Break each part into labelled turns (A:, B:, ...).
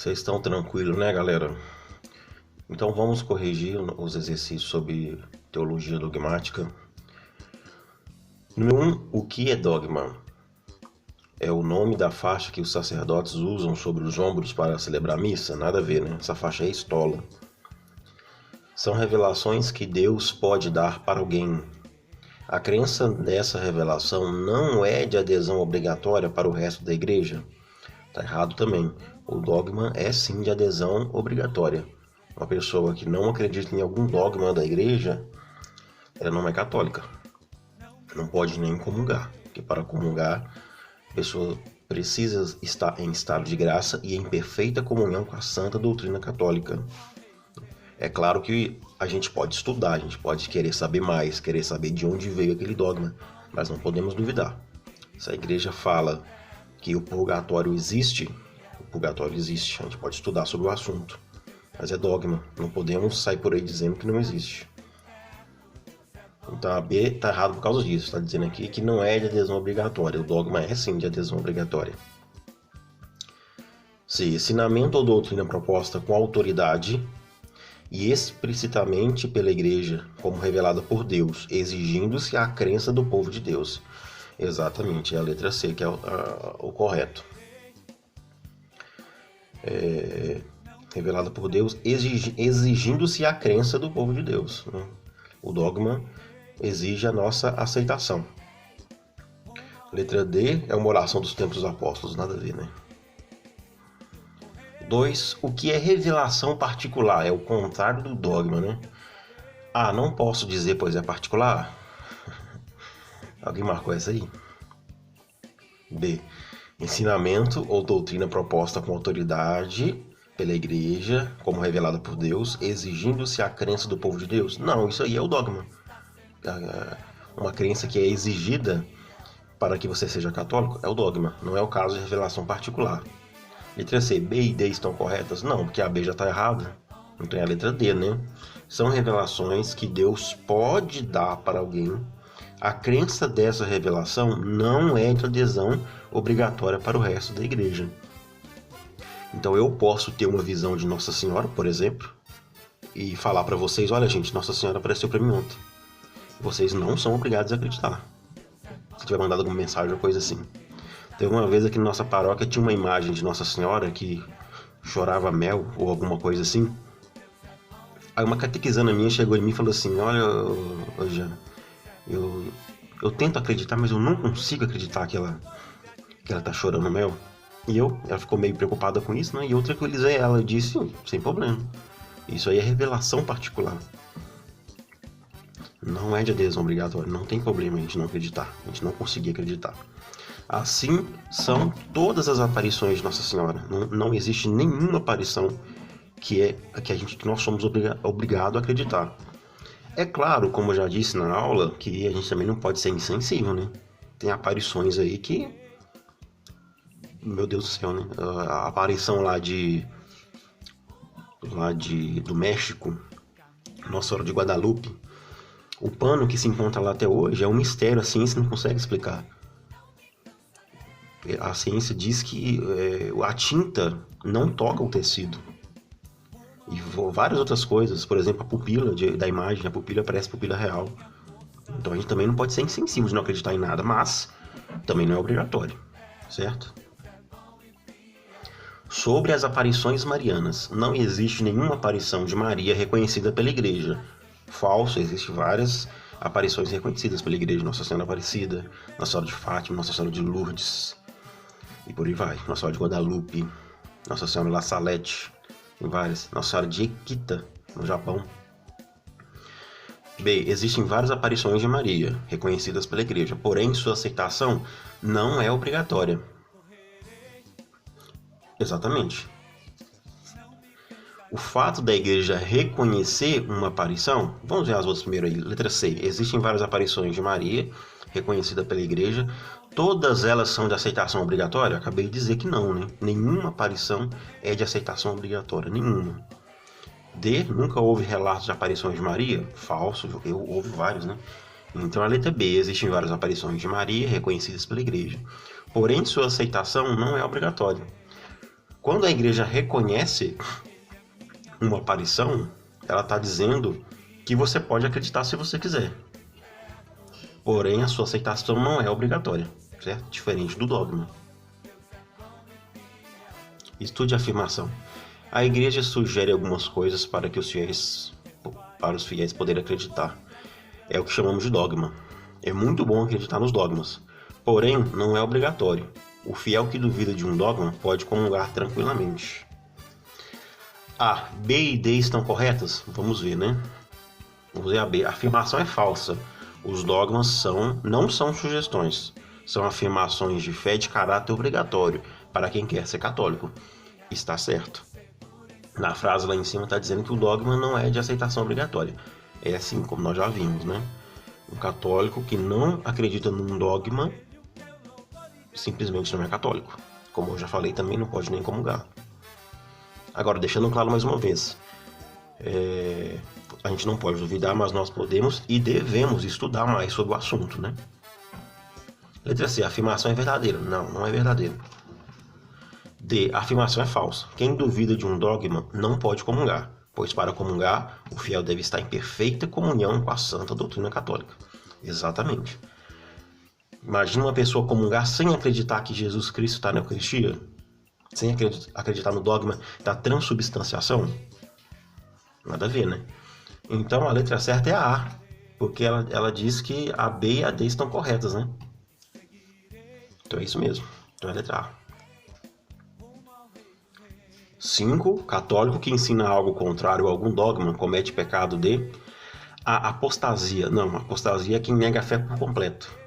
A: Vocês estão tranquilos, né, galera? Então vamos corrigir os exercícios sobre teologia dogmática. Número 1. O que é dogma? É o nome da faixa que os sacerdotes usam sobre os ombros para celebrar a missa? Nada a ver, né? Essa faixa é estola. São revelações que Deus pode dar para alguém. A crença nessa revelação não é de adesão obrigatória para o resto da igreja? Tá errado também. O dogma é sim de adesão obrigatória. Uma pessoa que não acredita em algum dogma da igreja, ela não é católica. Não pode nem comungar. Porque para comungar, a pessoa precisa estar em estado de graça e em perfeita comunhão com a santa doutrina católica. É claro que a gente pode estudar, a gente pode querer saber mais, querer saber de onde veio aquele dogma, mas não podemos duvidar. Se a igreja fala que o purgatório existe, a gente pode estudar sobre o assunto, mas é dogma, não podemos sair por aí dizendo que não existe. Então a B está errado por causa disso, está dizendo aqui que não é de adesão obrigatória, o dogma é sim de adesão obrigatória. C. Ensinamento ou doutrina proposta com autoridade e explicitamente pela igreja, como revelada por Deus, exigindo-se a crença do povo de Deus. Exatamente, é a letra C que é o correto. Revelada por Deus, exigindo-se a crença do povo de Deus, né? O dogma exige a nossa aceitação. Letra D é uma oração dos tempos dos apóstolos, nada a ver, né? 2. O que é revelação particular? É o contrário do dogma, né? Ah, não posso dizer, pois é particular. Alguém marcou essa aí? B. Ensinamento ou doutrina proposta com autoridade pela igreja, como revelada por Deus, exigindo-se a crença do povo de Deus? Não, isso aí é o dogma. Uma crença que é exigida para que você seja católico é o dogma, não é o caso de revelação particular. Letra C, B e D estão corretas? Não, porque a B já está errada. Então é a letra D, né? São revelações que Deus pode dar para alguém. A crença dessa revelação não é de adesão obrigatória para o resto da igreja. Então eu posso ter uma visão de Nossa Senhora, por exemplo, e falar para vocês, olha gente, Nossa Senhora apareceu para mim ontem. Vocês não são obrigados a acreditar. Se tiver mandado alguma mensagem ou coisa assim. Teve uma vez aqui na nossa paróquia, tinha uma imagem de Nossa Senhora que chorava mel ou alguma coisa assim. Aí uma catequizana minha chegou em mim e falou assim, olha, Jana, eu tento acreditar, mas eu não consigo acreditar que ela tá chorando mel. E ela ficou meio preocupada com isso, né? E eu tranquilizei ela, eu disse, sem problema. Isso aí é revelação particular. Não é de adesão obrigatória, não tem problema a gente não acreditar, a gente não conseguir acreditar. Assim são todas as aparições de Nossa Senhora. Não existe nenhuma aparição que nós somos obrigados a acreditar. É claro, como eu já disse na aula, que a gente também não pode ser insensível, né? Tem aparições aí que... Meu Deus do céu, né? A aparição do México, Nossa Senhora de Guadalupe, o pano que se encontra lá até hoje é um mistério, a ciência não consegue explicar. A ciência diz que a tinta não toca o tecido. E várias outras coisas, por exemplo, a pupila da imagem, a pupila parece pupila real. Então a gente também não pode ser insensível de não acreditar em nada, mas também não é obrigatório, certo? Sobre as aparições marianas, não existe nenhuma aparição de Maria reconhecida pela igreja. Falso, existem várias aparições reconhecidas pela igreja, Nossa Senhora Aparecida, Nossa Senhora de Fátima, Nossa Senhora de Lourdes, e por aí vai, Nossa Senhora de Guadalupe, Nossa Senhora La Salette, tem várias, Nossa Senhora de Akita, no Japão. B. Existem várias aparições de Maria, reconhecidas pela igreja, porém sua aceitação não é obrigatória. Exatamente. O fato da igreja reconhecer uma aparição, vamos ver as outras primeiro aí, letra C. Existem várias aparições de Maria, reconhecida pela igreja, todas elas são de aceitação obrigatória? Acabei de dizer que não, né? Nenhuma aparição é de aceitação obrigatória, nenhuma. D. Nunca houve relatos de aparições de Maria? Falso, houve vários, né? Então a letra B. Existem várias aparições de Maria, reconhecidas pela igreja, porém sua aceitação não é obrigatória. Quando a igreja reconhece uma aparição, ela está dizendo que você pode acreditar se você quiser. Porém, a sua aceitação não é obrigatória, certo? Diferente do dogma. Estude a afirmação. A igreja sugere algumas coisas para os fiéis poderem acreditar. É o que chamamos de dogma. É muito bom acreditar nos dogmas, porém não é obrigatório. O fiel que duvida de um dogma pode comungar tranquilamente. A, B e D estão corretas? Vamos ver, né? Vamos ver a B. A afirmação é falsa. Os dogmas não são sugestões. São afirmações de fé de caráter obrigatório para quem quer ser católico. Está certo. Na frase lá em cima está dizendo que o dogma não é de aceitação obrigatória. É assim, como nós já vimos, né? Um católico que não acredita num dogma simplesmente não é católico. Como eu já falei, também não pode nem comungar. Agora, deixando claro mais uma vez, a gente não pode duvidar, mas nós podemos e devemos estudar mais sobre o assunto, né? Letra C, a afirmação é verdadeira. Não, não é verdadeira. D, a afirmação é falsa. Quem duvida de um dogma não pode comungar, pois para comungar, o fiel deve estar em perfeita comunhão com a santa doutrina católica. Exatamente. Imagina uma pessoa comungar sem acreditar que Jesus Cristo está na Eucaristia, sem acreditar no dogma da transubstanciação. Nada a ver, né? Então a letra certa é a A, porque ela diz que a B e a D estão corretas, né? Então é isso mesmo. Então é a letra A. 5. Católico que ensina algo contrário a algum dogma comete pecado de a apostasia. Não, apostasia é quem nega a fé por completo.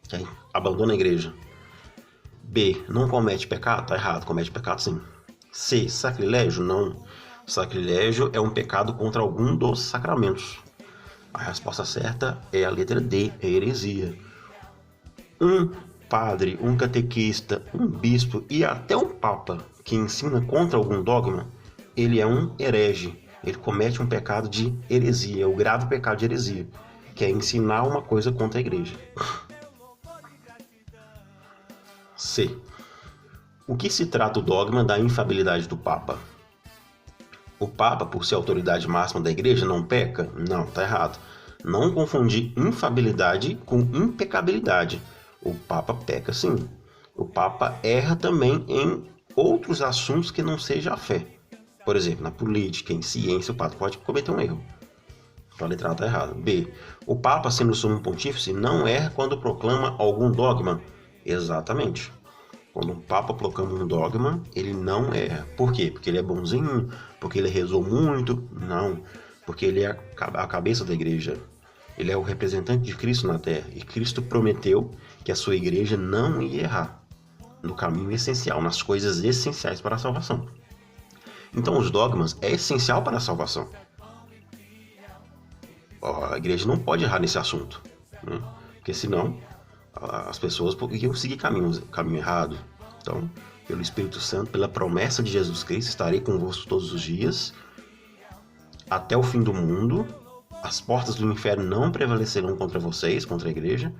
A: Quem abandona a igreja. B. Não comete pecado? Tá errado, comete pecado sim. C. Sacrilégio? Não. Sacrilégio é um pecado contra algum dos sacramentos. A resposta certa é a letra D, é heresia. Um padre, um catequista, um bispo e até um papa que ensina contra algum dogma, ele é um herege. Ele comete um pecado de heresia, o grave pecado de heresia, que é ensinar uma coisa contra a igreja. C. O que se trata o dogma da infalibilidade do Papa? O Papa, por ser a autoridade máxima da igreja, não peca? Não, tá errado. Não confundir infalibilidade com impecabilidade. O Papa peca sim. O Papa erra também em outros assuntos que não seja a fé. Por exemplo, na política, em ciência, o Papa pode cometer um erro. Então a letra A está errada. B. O Papa, sendo sumo pontífice, não erra quando proclama algum dogma. Exatamente. Quando o Papa proclama um dogma, ele não erra. Por quê? Porque ele é bonzinho? Porque ele rezou muito? Não. Porque ele é a cabeça da igreja. Ele é o representante de Cristo na Terra. E Cristo prometeu que a sua igreja não ia errar no caminho essencial, nas coisas essenciais para a salvação. Então, os dogmas é essencial para a salvação. A igreja não pode errar nesse assunto, né? Porque senão as pessoas iam seguir caminho errado. Então, pelo Espírito Santo, pela promessa de Jesus Cristo, estarei convosco todos os dias, até o fim do mundo. As portas do inferno não prevalecerão contra vocês, contra a igreja.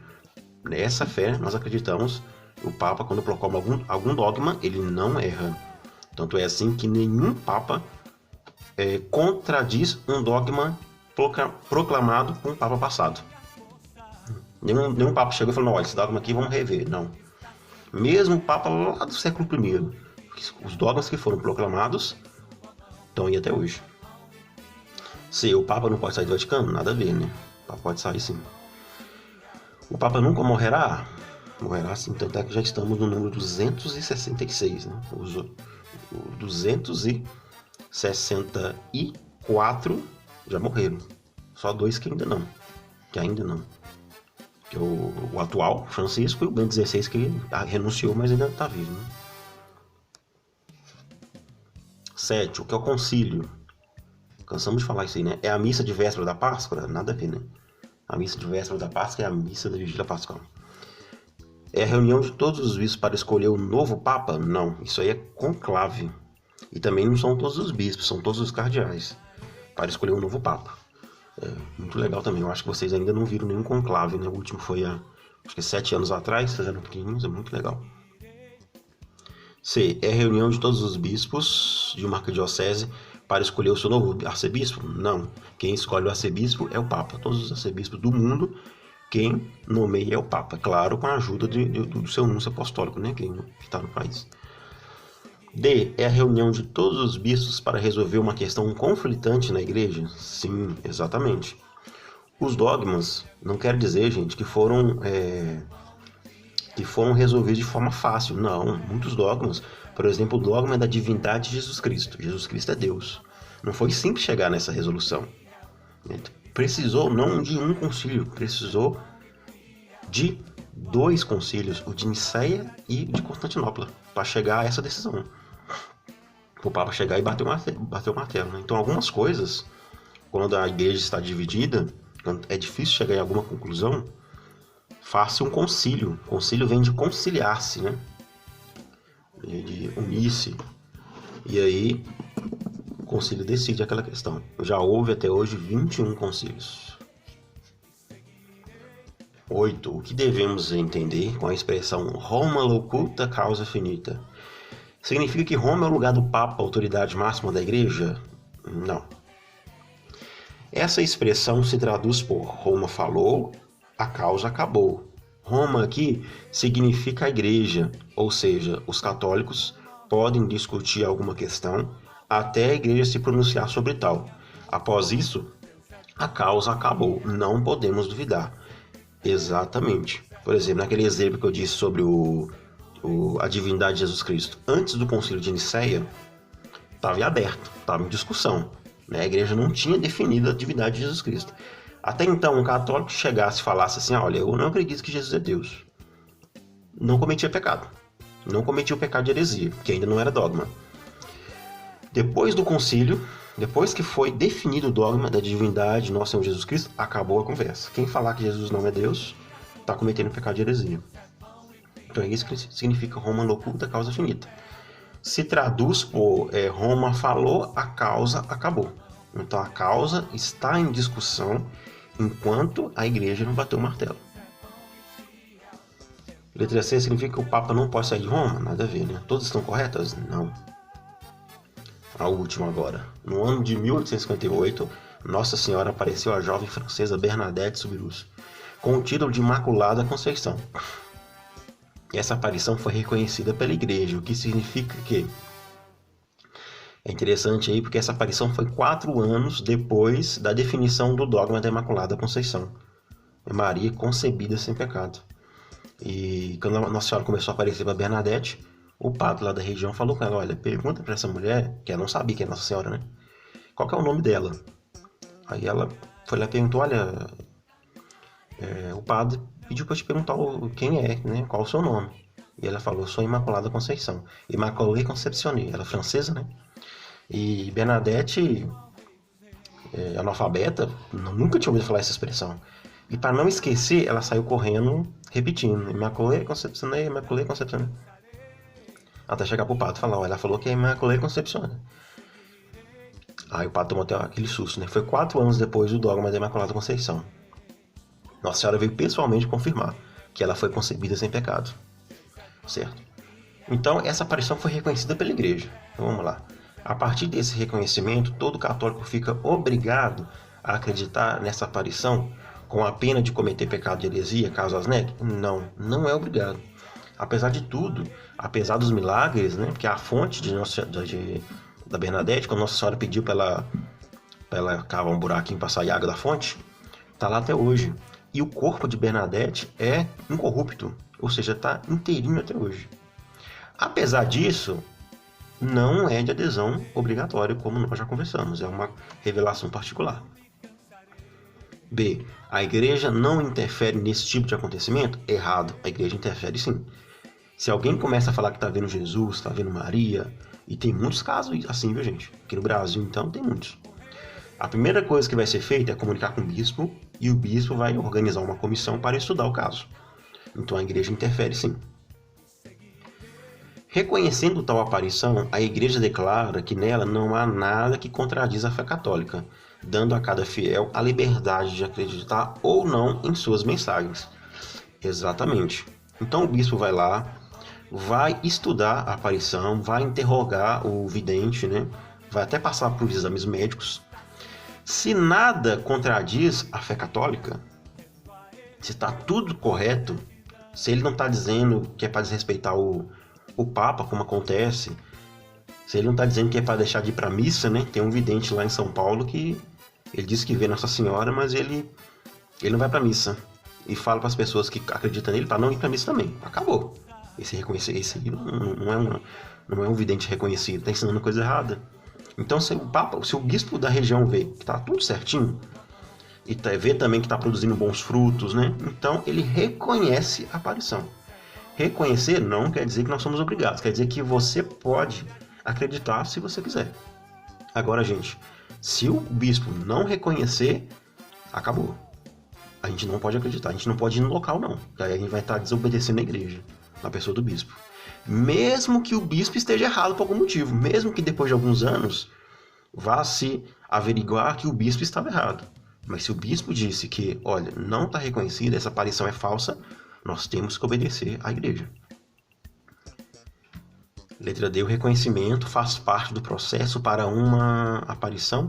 A: Nessa fé, nós acreditamos. O Papa, quando proclama algum dogma, ele não erra. Tanto é assim que nenhum Papa contradiz um dogma proclamado por um Papa passado. Nenhum Papa chegou e falou, não, esse dogma aqui vamos rever. Não. Mesmo o Papa lá do século I, os dogmas que foram proclamados estão aí até hoje. Se o Papa não pode sair do Vaticano, nada a ver, né? O Papa pode sair sim. O Papa nunca morrerá? Morrerá sim, tanto é que já estamos no número 266, né? Os 264 já morreram. Só 2 que ainda não. Que é o atual, Francisco, e o Bento XVI, que renunciou, mas ainda está vivo, né? 7. O que é o concílio? Cansamos de falar isso aí, né? É a missa de véspera da Páscoa? Nada a ver, né? A missa de véspera da Páscoa é a missa da Vigília Pascal. É a reunião de todos os bispos para escolher o novo Papa? Não, isso aí é conclave. E também não são todos os bispos, são todos os cardeais para escolher um novo Papa. É muito legal também. Eu acho que vocês ainda não viram nenhum conclave, né? O último foi acho que 7 anos atrás, fazendo pequenininhos, é muito legal. C. É reunião de todos os bispos de uma arquidiocese para escolher o seu novo arcebispo? Não. Quem escolhe o arcebispo é o Papa. Todos os arcebispos do mundo, quem nomeia é o Papa. Claro, com a ajuda do seu núncio apostólico, né? Que está no país. D. É a reunião de todos os bispos para resolver uma questão conflitante na igreja? Sim, exatamente. Os dogmas não quer dizer, gente, que foram resolvidos de forma fácil. Não, muitos dogmas. Por exemplo, o dogma da divindade de Jesus Cristo. Jesus Cristo é Deus. Não foi simples chegar nessa resolução. Precisou não de um concílio, precisou de 2 concílios, o de Nicéia e o de Constantinopla, para chegar a essa decisão. O Papa chegar e bater o martelo. Né? Então, algumas coisas, quando a igreja está dividida, quando é difícil chegar em alguma conclusão, faça um concílio. Concílio vem de conciliar-se, né? De unir-se. E aí, o concílio decide aquela questão. Já houve até hoje 21 concílios. 8. O que devemos entender com a expressão Roma locuta causa finita? Significa que Roma é o lugar do Papa, a autoridade máxima da igreja? Não. Essa expressão se traduz por Roma falou, a causa acabou. Roma aqui significa a igreja, ou seja, os católicos podem discutir alguma questão até a igreja se pronunciar sobre tal. Após isso, a causa acabou, não podemos duvidar. Exatamente. Por exemplo, naquele exemplo que eu disse sobre a divindade de Jesus Cristo, antes do concílio de Nicéia, estava em aberto, estava em discussão. Né? A igreja não tinha definido a divindade de Jesus Cristo. Até então, um católico chegasse e falasse assim, olha, eu não acredito que Jesus é Deus. Não cometia pecado. Não cometia o pecado de heresia, que ainda não era dogma. Depois do concílio, depois que foi definido o dogma da divindade de nosso Senhor Jesus Cristo, acabou a conversa. Quem falar que Jesus não é Deus, está cometendo pecado de heresia. Então é isso que significa Roma locuta, causa finita. Se traduz por Roma falou, a causa acabou. Então a causa está em discussão enquanto a igreja não bateu o martelo. Letra C significa que o Papa não pode sair de Roma? Nada a ver, né? Todas estão corretas? Não. A última agora. No ano de 1858, Nossa Senhora apareceu à jovem francesa Bernadette Soubirous, com o título de Imaculada Conceição. Essa aparição foi reconhecida pela igreja, o que significa que é interessante aí porque essa aparição foi 4 anos depois da definição do dogma da Imaculada Conceição. É Maria concebida sem pecado. E quando a Nossa Senhora começou a aparecer para Bernadette, o padre lá da região falou com ela, olha, pergunta para essa mulher, que ela não sabia que é Nossa Senhora, né? Qual que é o nome dela? Aí ela foi lá e perguntou, olha, o padre pediu para te perguntar quem é, né? Qual o seu nome? E ela falou, sou Imaculada Conceição. Immaculée Conceptionnée, ela é francesa, né? E Bernadette, analfabeta, nunca tinha ouvido falar essa expressão. E para não esquecer, ela saiu correndo, repetindo, Immaculée Conceptionnée, Immaculée Conceptionnée. Até chegar pro padre e falar, ela falou que é Immaculée Conceptionnée. Aí o padre tomou até aquele susto, né? Foi 4 anos depois do dogma da Imaculada Conceição. Nossa Senhora veio pessoalmente confirmar que ela foi concebida sem pecado. Certo? Então, essa aparição foi reconhecida pela igreja. Então, vamos lá. A partir desse reconhecimento, todo católico fica obrigado a acreditar nessa aparição com a pena de cometer pecado de heresia, caso as negue? Não, não é obrigado. Apesar de tudo, apesar dos milagres, né, porque a fonte da Bernadette, quando Nossa Senhora pediu para ela cavar um buraquinho para sair água da fonte, está lá até hoje. E o corpo de Bernadette é incorrupto, ou seja, está inteirinho até hoje. Apesar disso, não é de adesão obrigatória, como nós já conversamos, é uma revelação particular. B. A igreja não interfere nesse tipo de acontecimento? Errado, a igreja interfere sim. Se alguém começa a falar que está vendo Jesus, está vendo Maria, e tem muitos casos assim, viu gente? Aqui no Brasil, então, tem muitos. A primeira coisa que vai ser feita é comunicar com o bispo, e o bispo vai organizar uma comissão para estudar o caso. Então a igreja interfere sim. Reconhecendo tal aparição, a igreja declara que nela não há nada que contradiz a fé católica, dando a cada fiel a liberdade de acreditar ou não em suas mensagens. Exatamente. Então o bispo vai lá, vai estudar a aparição, vai interrogar o vidente, né? Vai até passar por exames médicos. Se nada contradiz a fé católica, se está tudo correto, se ele não está dizendo que é para desrespeitar o Papa, como acontece, se ele não está dizendo que é para deixar de ir para a missa, né? Tem um vidente lá em São Paulo que ele diz que vê Nossa Senhora, mas ele não vai para a missa. E fala para as pessoas que acreditam nele para não ir para a missa também. Acabou. Esse aí não é um vidente reconhecido, está ensinando coisa errada. Então, se o bispo da região vê que está tudo certinho, e vê também que está produzindo bons frutos, né? Então, ele reconhece a aparição. Reconhecer não quer dizer que nós somos obrigados, quer dizer que você pode acreditar se você quiser. Agora, gente, se o bispo não reconhecer, acabou. A gente não pode acreditar, a gente não pode ir no local, não. Daí a gente vai estar desobedecendo a igreja, na pessoa do bispo. Mesmo que o bispo esteja errado por algum motivo, mesmo que depois de alguns anos vá se averiguar que o bispo estava errado. Mas se o bispo disse que, olha, não está reconhecida, essa aparição é falsa, nós temos que obedecer à igreja. Letra D, o reconhecimento faz parte do processo para uma aparição.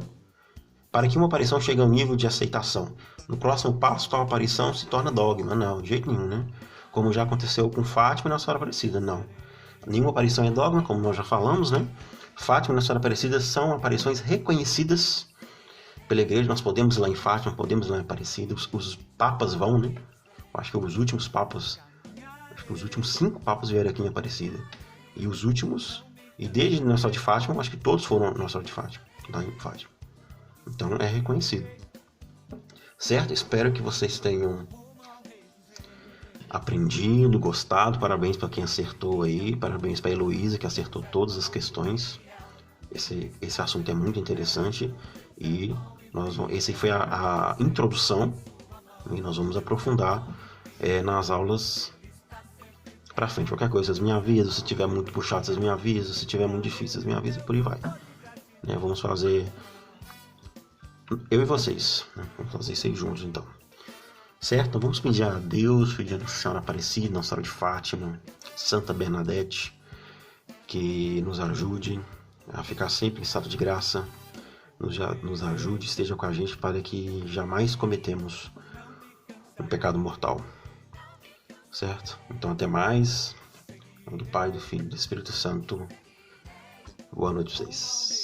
A: Para que uma aparição chegue ao nível de aceitação. No próximo passo, tal aparição se torna dogma. Não, de jeito nenhum, né? Como já aconteceu com Fátima e Nossa Senhora Aparecida. Não. Nenhuma aparição é dogma, como nós já falamos, né? Fátima e Nossa Senhora Aparecida são aparições reconhecidas pela igreja. Nós podemos ir lá em Fátima, podemos ir lá em Aparecida. Os papas vão, né? Eu acho que os últimos 5 papas vieram aqui em Aparecida. E os últimos, e desde Nossa Senhora de Fátima, eu acho que todos foram Nossa Senhora de Fátima, lá em Fátima. Então é reconhecido. Certo? Espero que vocês tenham aprendido, gostado. Parabéns para quem acertou aí. Parabéns para a Heloísa, que acertou todas as questões. Esse assunto é muito interessante. E essa foi a introdução. E nós vamos aprofundar nas aulas para frente. Qualquer coisa, vocês me avisam. Se tiver muito puxado, vocês me avisam. Se tiver muito difícil, vocês me avisam. Por aí vai. Vamos fazer... eu e vocês, né? Vamos fazer isso aí juntos, então. Certo? Vamos pedir a Deus, pedir a Nossa Senhora Aparecida, Nossa Senhora de Fátima, Santa Bernadette, que nos ajude a ficar sempre em estado de graça, nos ajude, esteja com a gente para que jamais cometemos um pecado mortal. Certo? Então, até mais. Em nome do Pai, do Filho e do Espírito Santo. Boa noite a vocês.